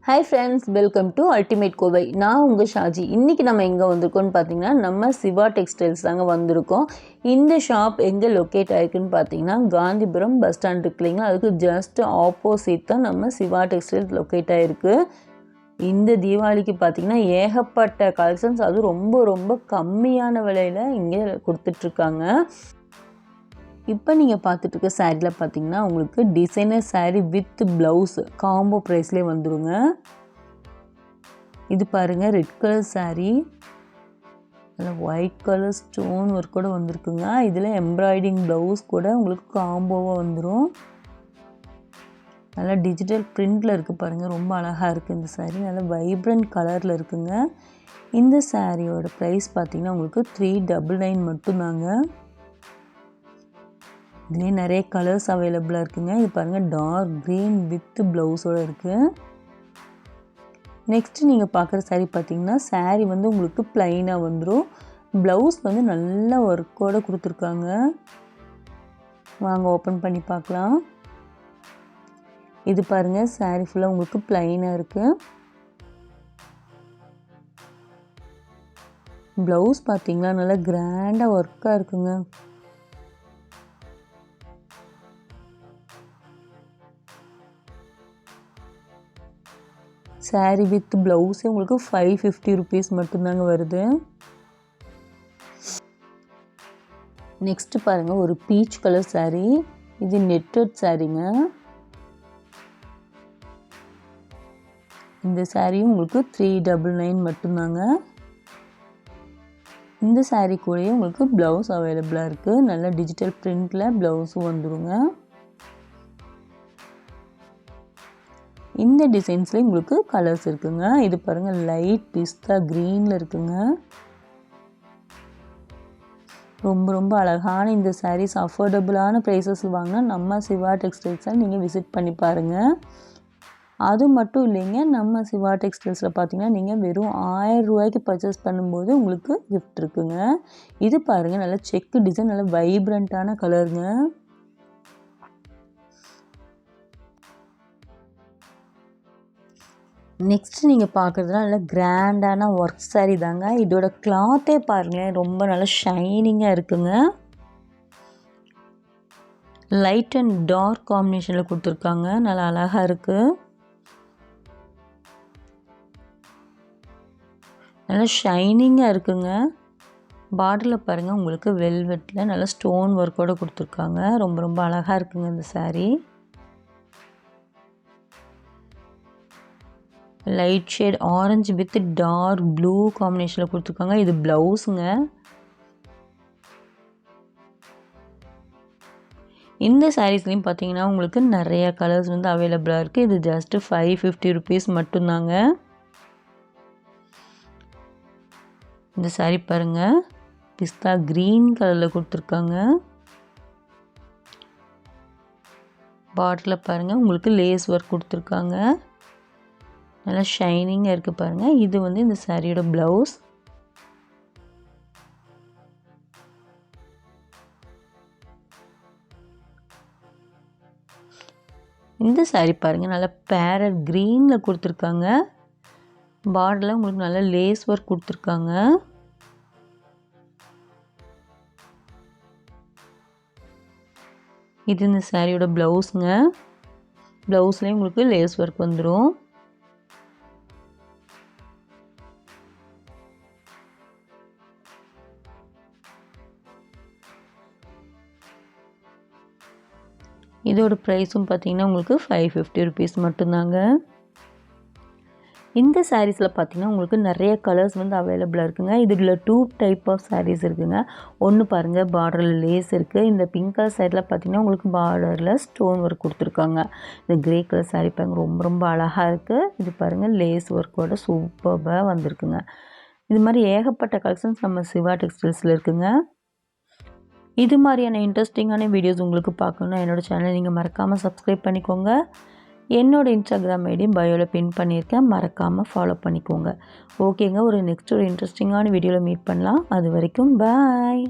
Hi friends, welcome to Ultimate Kovai. நான் உங்கள் ஷாஜி. இன்றைக்கி நம்ம எங்கே வந்திருக்கோம்னு பார்த்தீங்கன்னா நம்ம சிவா டெக்ஸ்டைல்ஸ் தாங்க வந்திருக்கோம். இந்த ஷாப் எங்கே லொக்கேட் ஆகிருக்குன்னு பார்த்தீங்கன்னா காந்திபுரம் பஸ் ஸ்டாண்ட் இருக்கு இல்லைங்களா, அதுக்கு ஜஸ்ட் ஆப்போசிட் தான் நம்ம சிவா டெக்ஸ்டைல்ஸ் லொக்கேட் ஆகிருக்கு. இந்த தீபாவளிக்கு பார்த்தீங்கன்னா ஏகப்பட்ட கலெக்ஷன்ஸ், அதுவும் ரொம்ப ரொம்ப கம்மியான விலையில் இங்கே கொடுத்துட்ருக்காங்க. இப்போ நீங்கள் பார்த்துட்ருக்க சாரியில் பார்த்தீங்கன்னா உங்களுக்கு designer sari with blouse combo ப்ரைஸ்லேயே வந்துடுங்க. இது பாருங்கள், ரெட் கலர் சாரீ, அதில் ஒயிட் கலர் ஸ்டோன் ஒர்க் கூட வந்திருக்குங்க. இதில் எம்ப்ராய்டிங் ப்ளவுஸ் கூட உங்களுக்கு காம்போவாக வந்துடும். நல்லா டிஜிட்டல் பிரிண்டில் இருக்குது பாருங்கள், ரொம்ப அழகாக இருக்குது இந்த சாரீ. நல்லா வைப்ரண்ட் கலரில் இருக்குங்க. இந்த சாரியோட ப்ரைஸ் பார்த்தீங்கன்னா உங்களுக்கு 399 மட்டும்தாங்க. இதுலேயே நிறைய கலர்ஸ் அவைலபிளாக இருக்குங்க. இது பாருங்கள், டார்க் க்ரீன் வித் ப்ளவுஸோடு இருக்குது. நெக்ஸ்ட்டு நீங்கள் பார்க்குற சாரீ பார்த்தீங்கன்னா சாரீ வந்து உங்களுக்கு ப்ளைனாக வந்துடும். ப்ளவுஸ் வந்து நல்ல ஒர்க்கோடு கொடுத்துருக்காங்க. வாங்க ஓப்பன் பண்ணி பார்க்கலாம். இது பாருங்கள், சாரீ ஃபுல்லாக உங்களுக்கு ப்ளைனாக இருக்குது. ப்ளவுஸ் பார்த்தீங்களா நல்லா கிராண்டாக ஒர்க்காக இருக்குங்க. சாரீ வித் ப்ளவுஸே உங்களுக்கு 550 ருபீஸ் மட்டும்தாங்க வருது. நெக்ஸ்ட்டு பாருங்கள், ஒரு பீச் கலர் சாரீ. இது நெட்டட் சாரீங்க. இந்த சாரியும் உங்களுக்கு 399 மட்டும்தாங்க. இந்த சாரீ கூடயே உங்களுக்கு ப்ளவுஸ் அவைலபிளாக இருக்குது. நல்ல டிஜிட்டல் பிரிண்டில் ப்ளவுஸும் வந்துடுங்க. இந்த டிசைன்ஸ்லேயும் உங்களுக்கு கலர்ஸ் இருக்குங்க. இது பாருங்கள், லைட் பிஸ்தா க்ரீனில் இருக்குங்க. ரொம்ப ரொம்ப அழகான இந்த சாரீஸ் அஃபோர்டபுளான ப்ரைஸஸ் வாங்கினா நம்ம சிவா டெக்ஸ்டைல்ஸை நீங்கள் விசிட் பண்ணி பாருங்கள். அது மட்டும் இல்லைங்க, நம்ம சிவா டெக்ஸ்டைல்ஸில் பார்த்தீங்கன்னா நீங்கள் வெறும் 1000 ரூபாய்க்கு பர்ச்சேஸ் பண்ணும்போது உங்களுக்கு கிஃப்ட் இருக்குங்க. இது பாருங்கள், நல்ல செக்கு டிசைன், நல்ல வைப்ரண்ட்டான கலருங்க. நெக்ஸ்ட்டு நீங்கள் பார்க்குறதுலாம் நல்ல கிராண்டான ஒர்க் சாரீ தாங்க. இதோட கிளாத்தே பாருங்களேன், ரொம்ப நல்லா ஷைனிங்காக இருக்குங்க. லைட் அண்ட் டார்க் காம்பினேஷனில் கொடுத்துருக்காங்க. நல்லா அழகாக இருக்குது. நல்லா ஷைனிங்காக இருக்குங்க. பார்டரில் பாருங்கள், உங்களுக்கு வெல்வெட்டில் நல்லா ஸ்டோன் ஒர்க்கோடு கொடுத்துருக்காங்க. ரொம்ப ரொம்ப அழகாக இருக்குங்க இந்த sari. Light shade orange with dark blue காம்பினேஷனில் கொடுத்துருக்காங்க. இது ப்ளவுஸுங்க. இந்த சாரீஸ்லேயும் பார்த்தீங்கன்னா உங்களுக்கு நிறைய கலர்ஸ் வந்து அவைலபிளாக இருக்குது. இது ஜஸ்ட்டு 550 ருபீஸ் மட்டும்தாங்க. இந்த சாரீ பாருங்கள், பிஸ்தா க்ரீன் கலரில் கொடுத்துருக்காங்க. பார்டரில் பாருங்கள், உங்களுக்கு லேஸ் ஒர்க் கொடுத்துருக்காங்க. நல்லா ஷைனிங்காக இருக்குது பாருங்கள். இது வந்து இந்த சாரியோட ப்ளவுஸ். இந்த சாரீ பாருங்கள், நல்லா பேரட் க்ரீனில் கொடுத்துருக்காங்க. பார்டரில் உங்களுக்கு நல்லா லேஸ் ஒர்க் கொடுத்துருக்காங்க. இது இந்த சாரியோட ப்ளவுஸுங்க. ப்ளவுஸ்லேயும் உங்களுக்கு லேஸ் ஒர்க் வந்துடும். இதோட ப்ரைஸும் பார்த்தீங்கன்னா உங்களுக்கு 550 ருபீஸ் மட்டும்தாங்க. இந்த சாரீஸில் பார்த்தீங்கன்னா உங்களுக்கு நிறைய கலர்ஸ் வந்து அவைலபிளாக இருக்குங்க. இதில் 2 டைப் ஆஃப் சாரீஸ் இருக்குங்க. ஒன்று பாருங்கள், பார்டரில் லேஸ் இருக்குது. இந்த பிங்க் கலர் சைடில் பார்த்தீங்கன்னா உங்களுக்கு பார்டரில் ஸ்டோன் ஒர்க் கொடுத்துருக்காங்க. இந்த க்ரே கலர் சாரீ பாருங்கள், ரொம்ப ரொம்ப அழகாக இருக்குது. இது பாருங்கள், லேஸ் ஒர்க்கோட சூப்பராக வந்திருக்குங்க. இது மாதிரி ஏகப்பட்ட கலெக்ஷன்ஸ் நம்ம சிவா டெக்ஸ்டைல்ஸில் இருக்குங்க. இது மாதிரியான இன்ட்ரெஸ்டிங்கான வீடியோஸ் உங்களுக்கு பார்க்கணுன்னா என்னோடய சேனலை நீங்கள் மறக்காமல் சப்ஸ்கிரைப் பண்ணிக்கோங்க. என்னோடய இன்ஸ்டாகிராம் ஐடியும் பயோவில் பின் பண்ணியிருக்கேன், மறக்காமல் ஃபாலோ பண்ணிக்கோங்க. ஓகேங்க, ஒரு நெக்ஸ்ட் ஒரு இன்ட்ரெஸ்டிங்கான வீடியோவில் மீட் பண்ணலாம். அது வரைக்கும் பாய்.